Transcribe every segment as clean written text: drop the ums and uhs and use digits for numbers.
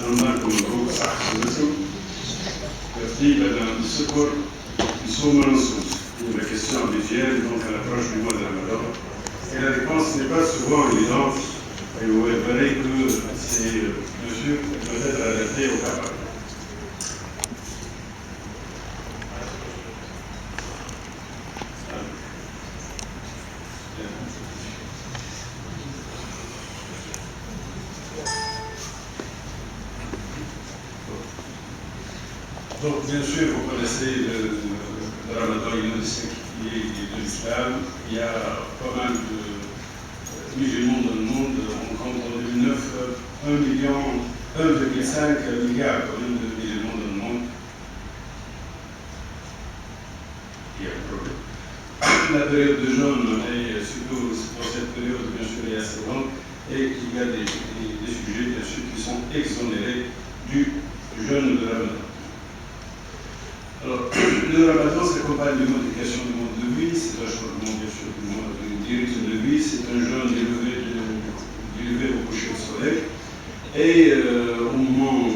normal como grupo satisfação. Diga dans ce cours, nous sommes une question habituelle, donc à l'approche du mois de Ramadan. Et la réponse n'est pas souvent évidente, et vous verrez que ces mesures peuvent être adaptées au cas par cas. Donc, bien sûr, vous connaissez le Ramadan inodissé qui est de l'islam. Il y a pas mal de musulmans dans le monde. On compte en 2009 1,5 milliard quand même de musulmans dans le monde. Il y a un problème. La période de jeûne est surtout pour cette période, bien sûr, est assez longue. Et il y a des sujets, bien sûr, qui sont exonérés du jeûne de Ramadan. Alors, le Ramadan s'accompagne d'une modification du mode de vie, c'est un changement bien sûr du rythme de vie, c'est un jeûne du lever au coucher au soleil, et au moment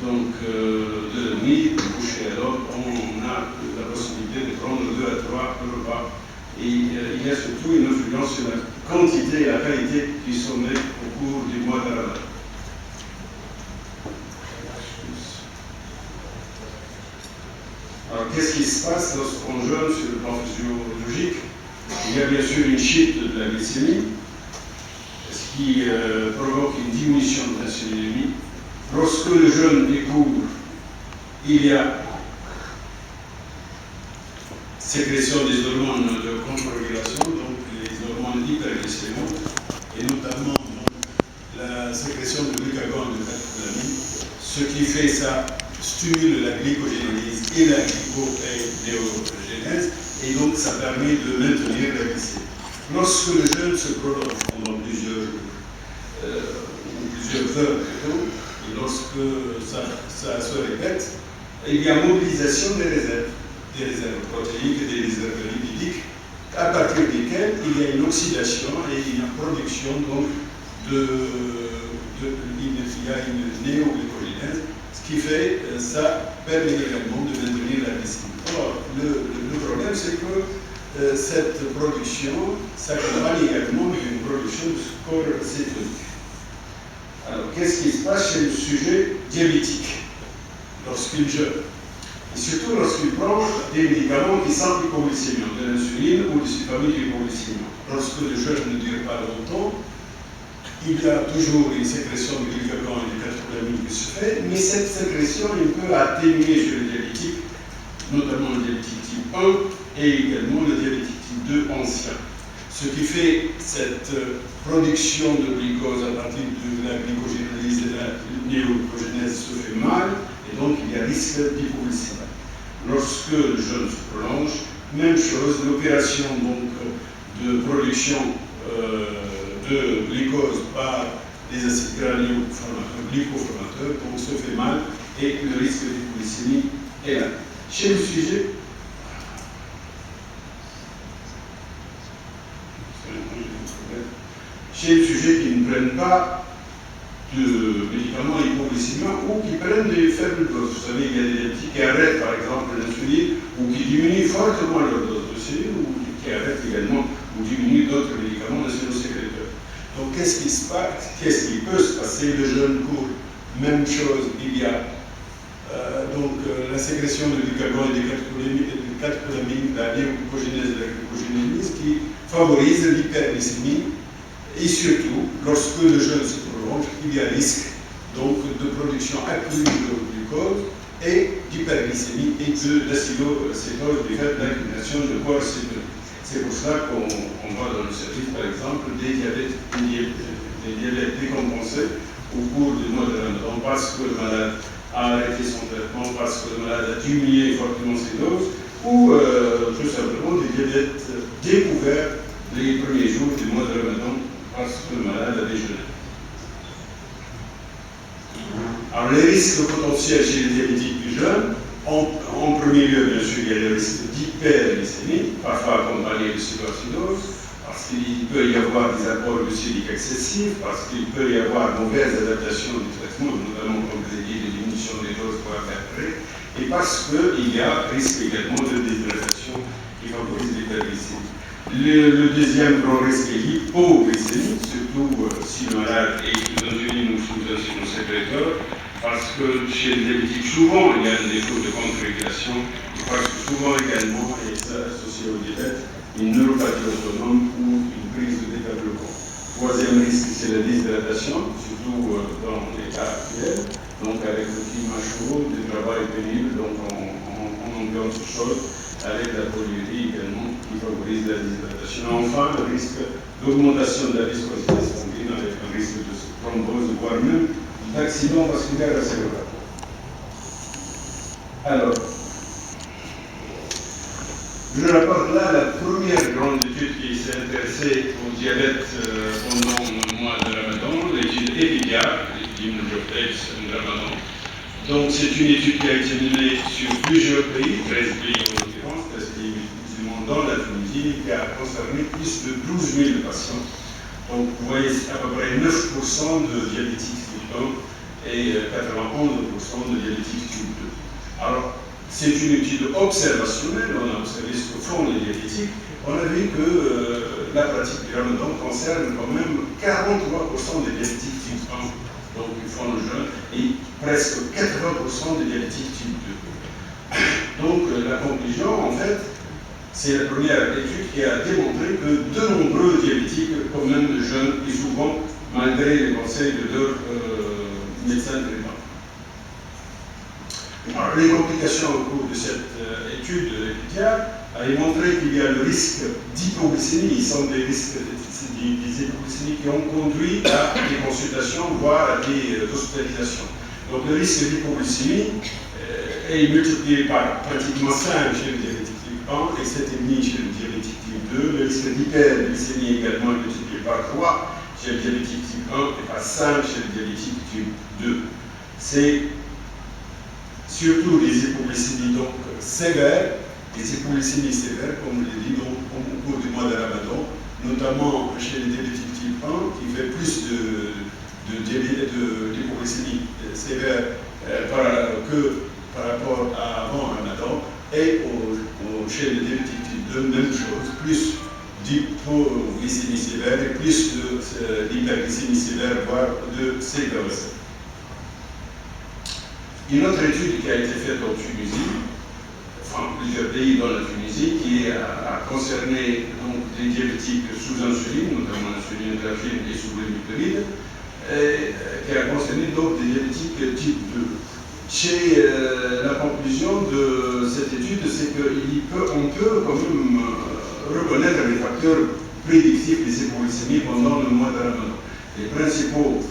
donc, de la nuit, du coucher à l'aube, on a la possibilité de prendre 2 à 3 repas. Et il y a surtout une influence sur la quantité et la qualité du sommeil au cours du mois de Ramadan. Alors, qu'est-ce qui se passe lorsqu'on jeûne sur le plan physiologique? Il y a bien sûr une chute de la glycémie, ce qui provoque une diminution de l'insulinémie. Lorsque le jeûne est court, il y a sécrétion des hormones de contre-régulation, donc les hormones hyperglycémiques, et notamment donc, la sécrétion de glucagon et de catécholamine, ce qui fait ça stimule la glycogénélyse et la glycogénèse, et donc ça permet de maintenir la glycémie. Lorsque le jeûne se prolonge pendant plusieurs heures plutôt, et lorsque ça se répète, il y a mobilisation des réserves protéiques et des réserves lipidiques, à partir desquelles il y a une oxydation et une production donc il y a une néoglycogénèse, ce qui fait ça permet également de maintenir la glycémie. Alors, le problème, c'est que cette production s'accompagne également d'une production de score cétonique. Alors, qu'est-ce qui se passe chez le sujet diabétique lorsqu'il jeûne? Et surtout lorsqu'il prend des médicaments qui sont hypoglycémiants, de l'insuline ou des sulfamides hypoglycémiants. Lorsque le jeûne ne dure pas longtemps, il y a toujours une sécrétion de glucagon et de catécholamine qui se fait, mais cette sécrétion peut atténuer chez le diabétique, notamment le diabétique type 1 et également le diabétique type 2 ancien. Ce qui fait cette production de glucose à partir de la glycogénélyse et de la néoglycogénèse se fait mal, et donc il y a risque d'hypoglycémie. Lorsque le jeûne se prolonge, même chose, l'opération donc de production de glucose par les acides gras glycoformateurs, donc se fait mal et le risque d'hypoglycémie est là. Chez le sujet, qui ne prennent pas de médicaments hypoglycémiants ou qui prennent des faibles doses. Vous savez, il y a des diabétiques qui arrêtent par exemple l'insuline ou qui diminuent fortement leur dose d'insuline ou qui arrêtent également ou diminuent d'autres médicaments insuliноsécréteurs. Donc qu'est-ce qui se passe? Qu'est-ce qui peut se passer? Le jeûne court, même chose, il y a la sécrétion de glucagon et de catécholamine, la néoglycogénèse et la glycogénélyse qui favorise l'hyperglycémie. Et surtout, lorsque le jeûne se prolonge, il y a risque donc de production accrue de glucose et d'hyperglycémie et d'acidocétose du fait de l'accumulation de corps cétonique. C'est pour cela qu'on voit dans le service, par exemple, des diabètes décompensés au cours du mois de Ramadan parce que le malade a arrêté son traitement, parce que le malade a diminué fortement ses doses, ou tout simplement des diabètes découverts les premiers jours du mois de Ramadan parce que le malade a déjeuné. Alors les risques potentiels chez les diabétiques du jeûne, en premier lieu, bien sûr, il y a le risque d'hyperglycémie, parfois accompagné de cytoacidose, parce qu'il peut y avoir des apports glucidiques excessifs, parce qu'il peut y avoir mauvaise adaptation du traitement, notamment et parce qu'il y a risque également de déshydratation qui favorise l'hyperglycémie. Le deuxième grand risque est l'hypoglycémie, surtout si le malade est sous insuline ou sous insuline sécréteur, parce que chez les diabétiques, souvent, il y a un défaut de contre-régulation, parce que souvent également est associé au diabète une neuropathie autonome ou une prise de décaplement. Troisième risque, c'est la déshydratation, surtout dans les cas actuels, donc avec le climat chaud, du travail pénible, donc en ambiance chaude, avec la polyurie également qui favorise la déshydratation. Enfin, le risque d'augmentation de la viscosité sanguine avec un risque de thrombose, voire même d'accident vasculaire cérébral. Alors, je rapporte là la première grande étude qui s'est intéressée au diabète pendant le mois de Ramadan, l'étude EPIDIA, l'étude of Dates in Ramadan. Donc, c'est une étude qui a été menée sur plusieurs pays, 13 pays en l'occurrence, 13 pays musulmans dans la Tunisie, qui a concerné plus de 12 000 patients. Donc, vous voyez à peu près 9% de diabétiques type 1 et 91% de diabétiques type 2. Alors, c'est une étude observationnelle, on a observé ce que font les diabétiques. On a vu que la pratique du Ramadan concerne quand même 43% des diabétiques type 1. Donc ils font le jeûne, et presque 80% des diabétiques type 2. Donc la conclusion, en fait, c'est la première étude qui a démontré que de nombreux diabétiques, quand même, jeûnent, et souvent, malgré les conseils de leur médecin traitant. Alors, les complications au cours de cette étude EPIDIA a montré qu'il y a le risque d'hypoglycémie. Ils sont des risques des hypoglycémies qui ont conduit à des consultations, voire à des hospitalisations. Donc le risque d'hypoglycémie est multiplié par pratiquement 5 chez le diabétique type 1 et 7,5 chez le diabétique type 2. Le risque d'hyperglycémie également est multiplié par 3 chez le diabétique type 1 et par 5 chez le diabétique type 2. C'est surtout les hypoglycémies donc sévères, les hypoglycémies sévères, comme je l'ai dit, donc, au cours du mois de Ramadan, notamment chez les diabétiques type 1, qui fait plus d'hypoglycémie sévère que par rapport à avant Ramadan, et chez les diabétiques type 2, même chose, plus d'hypoglycémie sévère et plus d'hyperglycémie sévère, voire de sévérité. Une autre étude qui a été faite en Tunisie, enfin plusieurs pays dans la Tunisie, qui a concerné donc, des diabétiques sous insuline, notamment l'insuline graphique et sous glucosamine, qui a concerné donc des diabétiques type 2. Chez la conclusion de cette étude, c'est qu'on peut quand même reconnaître les facteurs prédictifs des hypoglycémies pendant le mois de Ramadan. Les principaux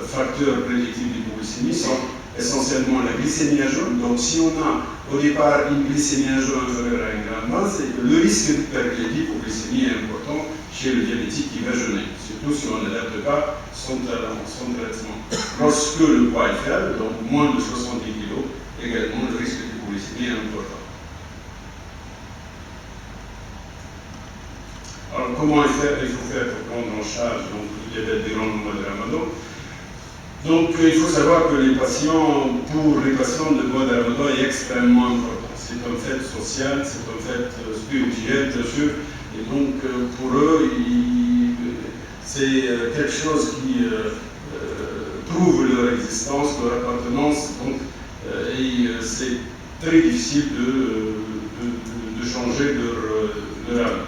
facteurs prédictifs d'hypoglycémie sont essentiellement la glycémie à jeun. Donc si on a au départ une glycémie à jeun inférieure à 1 gramme masse, c'est que le risque d'hypoglycémie est important chez le diabétique qui va jeûner, surtout si on n'adapte pas son traitement. Lorsque le poids est faible, donc moins de 70 kg, également le risque d'hypoglycémie est important. Alors comment il faut faire pour prendre en charge donc, le diabète des grands mois de Ramadan? Donc il faut savoir que pour les patients, le mois de Ramadan est extrêmement important. C'est une fête sociale, c'est une fête spirituelle, bien sûr, et donc pour eux, c'est quelque chose qui prouve leur existence, leur appartenance, donc, et c'est très difficile de changer leur âme.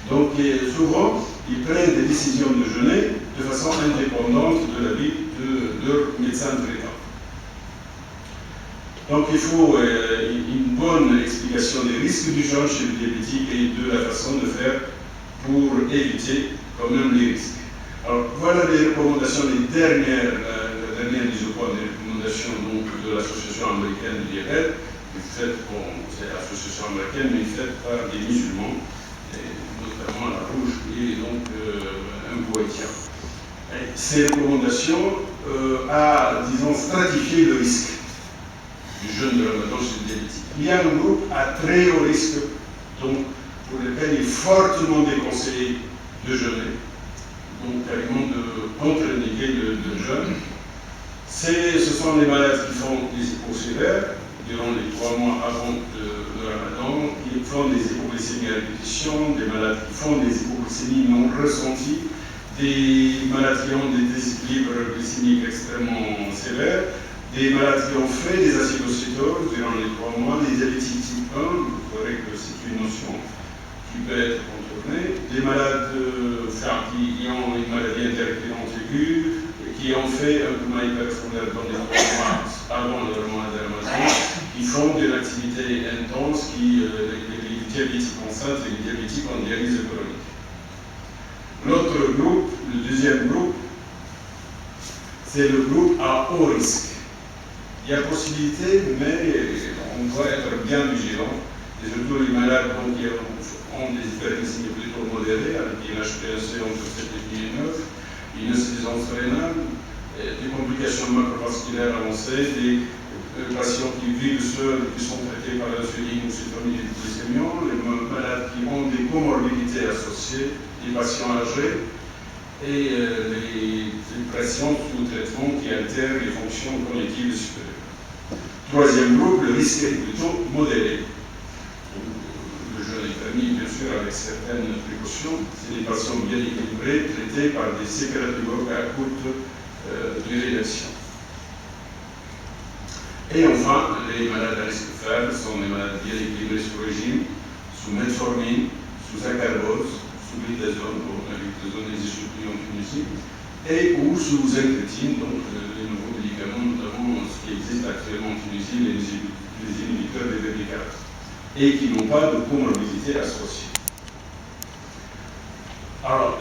Donc souvent, ils prennent des décisions de jeûner de façon indépendante de l'avis de leur médecin traitant. Donc il faut une bonne explication des risques du jeûne chez le diabétique et de la façon de faire pour éviter quand même les risques. Alors voilà les recommandations, la dernière mise au point des recommandations donc, de l'Association américaine du diabète, c'est l'association américaine mais faite par des musulmans, notamment la Rouge et donc un Boétien. Ces recommandations disons, stratifié le risque du jeûne de Ramadan chez le diabétique. Il y a un groupe à très haut risque, donc pour lequel il est fortement déconseillé de jeûner, donc carrément de contre-indiquer le jeûne. Ce sont les malades qui font des hypos sévères, durant les 3 mois avant le Ramadan, qui font des hypoglycémies à répétition, des malades qui font des hypoglycémies non ressenties, des malades qui ont des déséquilibres glycémiques extrêmement sévères, des malades qui ont fait des acidocétoses durant les 3 mois, des diabétiques type 1, vous verrez que c'est une notion qui peut être contournée, des malades qui ont une maladie intercurrente aiguë, qui ont fait un coma hyperphonaire dans les 3 mois avant le mois de Ramadan, qui font de l'activité intense, les diabétiques enceintes et les diabétiques en dialyse chronique. L'autre groupe, le deuxième groupe, c'est le groupe à haut risque. Il y a possibilité, mais on doit être bien vigilant, et surtout les malades qui ont des hyperglycémies plutôt modérées, avec une HbA1c entre 7 et 9, une insuffisance rénale, des complications macrovasculaires avancées, des patients qui vivent seuls, qui sont traités par l'insuline ou sulfonide ou glycémion, les malades qui ont des comorbidités associées, les patients âgés, et les patients sous traitement qui altèrent les fonctions cognitives supérieures. Troisième groupe, le risque est plutôt modéré. Le jeûne est permis, bien sûr, avec certaines précautions. C'est des patients bien équilibrés, traités par des sécrétologues à courte durée d'action. Et enfin, les malades à risque faible sont les malades bien équilibrés sous régime, sous metformine, sous acarbose, sous glitazone, des isopunies en Tunisie, et ou sous incrétine, donc les nouveaux médicaments, notamment ce qui existe actuellement en Tunisie, les inhibiteurs des VB4, et qui n'ont pas de comorbidité associée. Alors,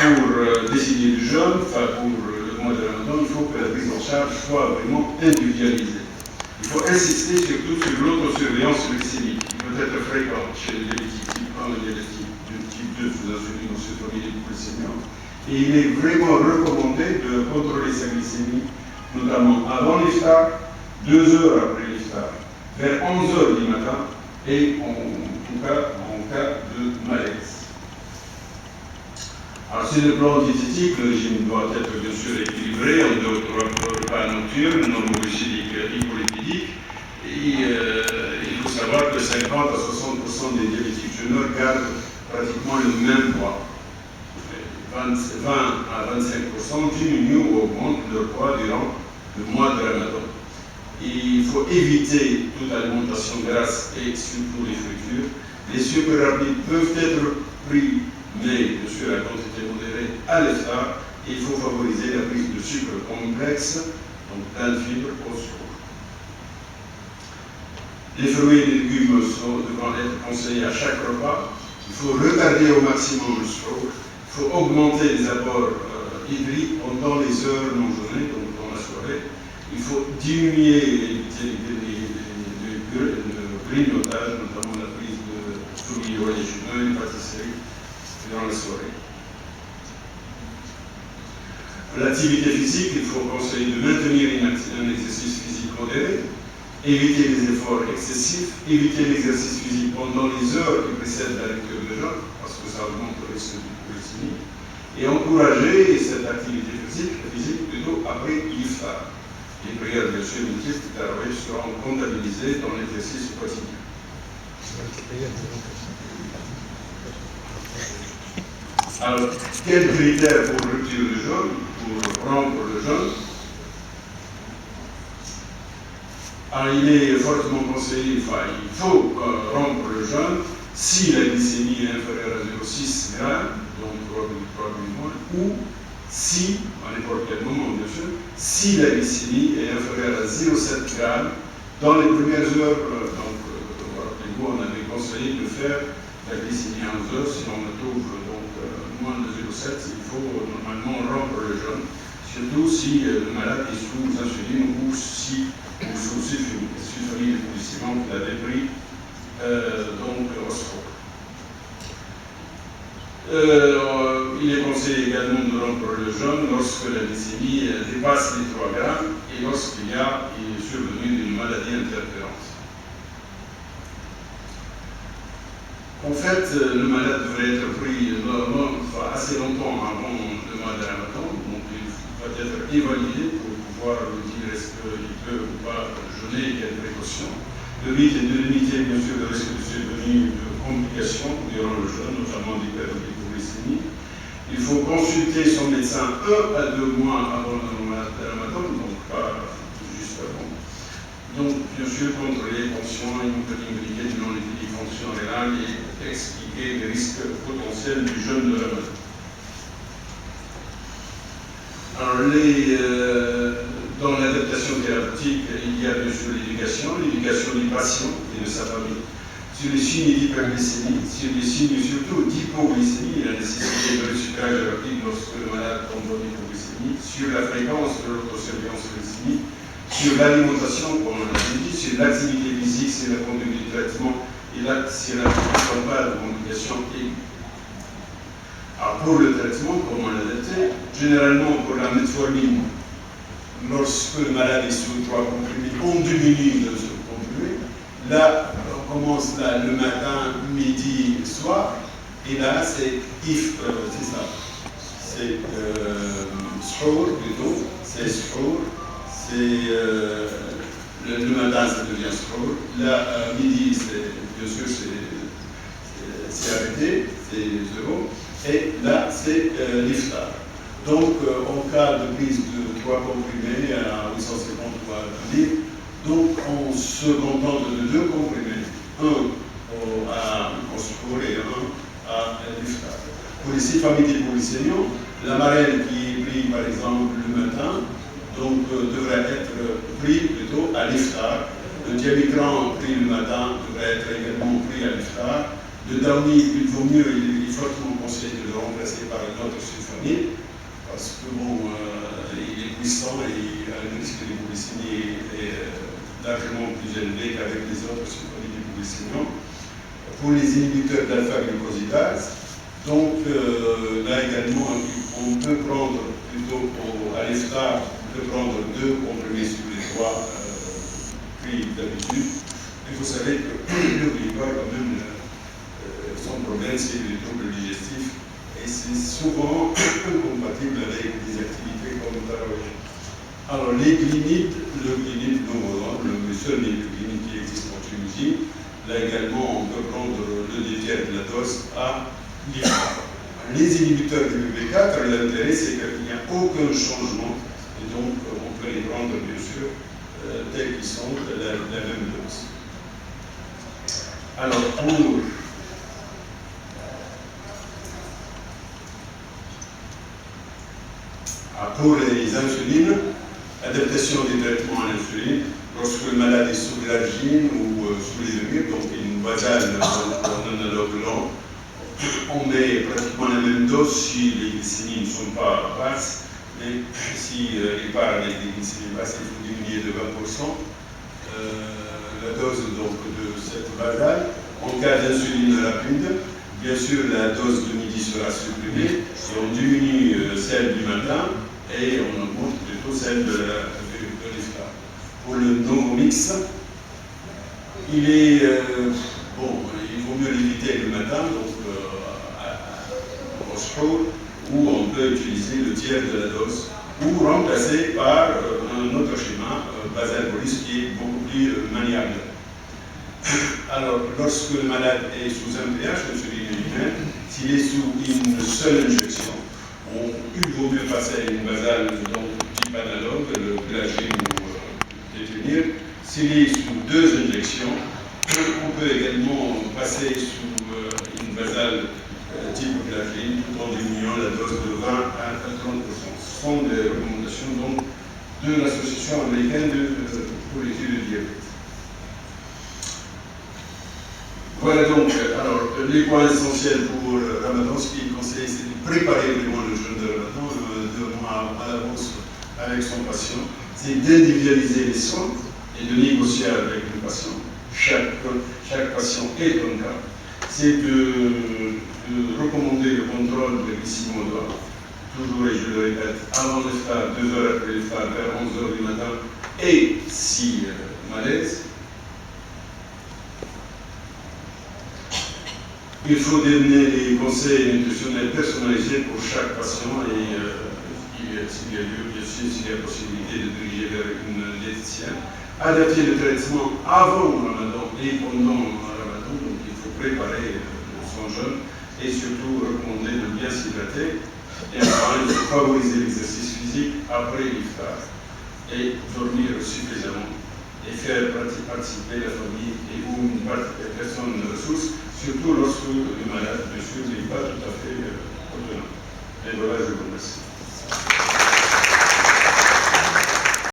pour décider du jeûne, pour le mois de Ramadan, il faut que la prise en charge soit vraiment individualisée. Il faut insister surtout sur l'autosurveillance glycémique, qui peut être fréquente chez les diabétiques type 1 et les diabétiques type 2 sous insuline ou sulfonide ou glycémion. Et il est vraiment recommandé de contrôler sa glycémie, notamment avant l'iftar, 2 heures après l'iftar, vers 11 heures du matin, et en cas de malaise. Alors, sur le plan diététique, le régime doit être bien sûr équilibré en 2 repas nocturnes, normoglycémiques et hypolipidiques. Et il faut savoir que 50 à 60% des diabétiques juniors gardent pratiquement le même poids. 20 à 25% diminuent ou augmentent leur poids durant le mois de Ramadan. Il faut éviter toute alimentation grasse et surtout les fritures. Les sucres rapides peuvent être pris, mais bien sûr à quantité modérée à l'iftar. Il faut favoriser la prise de sucre complexe, donc plein de fibres au sucre. Les fruits et les légumes devront être conseillés à chaque repas. Il faut retarder au maximum le sucre. Il faut augmenter les apports hydriques pendant les heures non jeûnées, donc dans la soirée. Il faut diminuer et éviter le grignotage, notamment la prise de fruits oléagineux et pâtisseries durant la soirée. L'activité physique, il faut conseiller de maintenir un exercice physique modéré, éviter les efforts excessifs, éviter l'exercice physique pendant les heures qui précèdent la lecture de jeûne, parce que ça augmente le risque d'hypoglycémie, et encourager cette activité physique plutôt après l'iftar. Les prières, bien sûr, multiples tarawih seront comptabilisées dans l'exercice quotidien. Alors, quels critères pour rupture du jeûne, pour rompre le jeûne? Alors, il est fortement conseillé, il faut rompre le jeûne si la glycémie est inférieure à 0,6 g, donc probablement, ou si, à n'importe quel moment bien sûr, si la glycémie est inférieure à 0,7 g dans les premières heures, rappelez-vous, on avait conseillé de faire la glycémie à 11 heures, si on la trouve moins de 0,7, il faut normalement rompre le jeûne, surtout si le malade est sous insuline ou sous sulfonide glycémique qu'il avait pris au sport. Il est conseillé également de rompre le jeûne lorsque la glycémie dépasse les 3 grammes et lorsqu'il y a survenu une maladie interférente. En fait, le malade devrait être pris assez longtemps avant le mois de Ramadan, donc il va être évalué pour pouvoir dire est-ce qu'il peut ou pas jeûner, quelles précautions. Le but est de limiter bien sûr le risque de survenue de complications durant le jeûne, notamment d'hyperglycémie. Il faut consulter son médecin 1 à 2 mois avant le ramadan, donc pas juste avant. Donc, bien sûr, contrôler les fonctions immunités non les fonctions rénales et expliquer les risques potentiels du jeûne de ramadan. Alors, dans l'adaptation thérapeutique, il y a bien sûr l'éducation du patient et de sa famille, sur les signes d'hyperglycémie, sur les signes surtout d'hypoglycémie et la nécessité de recyclage rapide lorsque le malade tombe en hypoglycémie, sur la fréquence de l'autosurveillance glycémique, sur l'alimentation, comme on l'a dit, sur l'activité physique, sur la conduite du traitement et là, sur la campagne de complications aiguës. Alors pour le traitement, comment l'adapter? Généralement pour la metformine, lorsque le malade est sous 3 comprimés, on diminue de ce comprimé. Là, on commence là, le matin, midi, soir, et là c'est c'est ça. C'est shour plutôt, c'est shour, c'est le matin ça devient shour. Là, midi, bien sûr, c'est arrêté, c'est 0. Et là, c'est l'iftar. Donc, en cas de prise de 3 comprimés à 850 litres, donc on se contente de 2 comprimés, un au secours et un à l'iftar. Pour les 6 familles d'hypoglycémiens, la marraine qui est prise par exemple le matin, donc devrait être pris plutôt à l'iftar. Le diamicran pris le matin devrait être également pris à l'iftar. Le downy, il vaut mieux, il est fortement conseillé de le remplacer par un autre sulfonide, parce que bon, il est puissant et le risque d'hypoglycémie est largement plus élevé qu'avec les autres sulfonides d'hypoglycémiens. Pour les inhibiteurs d'alpha-glucosidase, donc là également, on peut prendre plutôt à l'iftar, on peut prendre 2 comprimés sur les 3 pris d'habitude. Il faut savoir que le glycol, quand même, son problème, c'est les troubles digestifs et c'est souvent incompatible avec des activités comme le tarawih. Alors, les glinides, le glinide, le seul glinide qui existe en Tunisie, là également, on peut prendre le détiers de la dose à l'iftar. Les inhibiteurs du BB4, l'intérêt, c'est qu'il n'y a aucun changement et donc on peut les prendre, bien sûr, tels qu'ils sont, la même dose. Alors, pour les insulines, adaptation des traitements à l'insuline, lorsque le malade est sous l'argine ou sous les levures, donc une basale en analogue lent, on met pratiquement la même dose si les glycémies ne sont pas basses, mais si il part avec des glycémies basses, il faut diminuer de 20% la dose donc, de cette basale. En cas d'insuline rapide, bien sûr la dose de midi sera supprimée et on diminue celle du matin et on augmente plutôt celle de l'iftar. Pour le Novomix, il vaut mieux l'éviter le matin, donc au shour, où on peut utiliser le tiers de la dose, ou remplacer par un autre schéma, basal bolis, qui est beaucoup plus maniable. Alors, lorsque le malade est sous un pH, insuline, s'il est sous une seule injection, il vaut mieux passer à une basale donc, type analogue, le glagine ou détenir. S'il est sous 2 injections, on peut également passer sous une basale type glagine tout en diminuant la dose de 20 à 30%. Ce sont des recommandations donc, de l'Association américaine pour l'étude du diabète. Voilà donc, alors, les points essentiels pour Ramadan, ce qui est conseillé, c'est de préparer vraiment le jeûne de Ramadan 2 mois à l'avance avec son patient. C'est d'individualiser les soins et de négocier avec le patient. Chaque patient est un cas. C'est de recommander le contrôle de glycémie toujours, et je le répète, avant l'iftar, 2 heures après l'iftar, vers 11 heures du matin, et si malaise. Il faut donner des conseils nutritionnels personnalisés pour chaque patient et s'il y a lieu, bien sûr, s'il y a possibilité de diriger vers une diététicienne, adapter le traitement avant le Ramadan et pendant le Ramadan, donc il faut préparer son jeûne et surtout recommander de bien s'hydrater. Et enfin, il faut favoriser l'exercice physique après l'iftar et dormir suffisamment et faire participer la famille et ou une personne de ressources, surtout lorsque le malade, bien sûr, n'est pas tout à fait autonome. Et voilà, je vous remercie.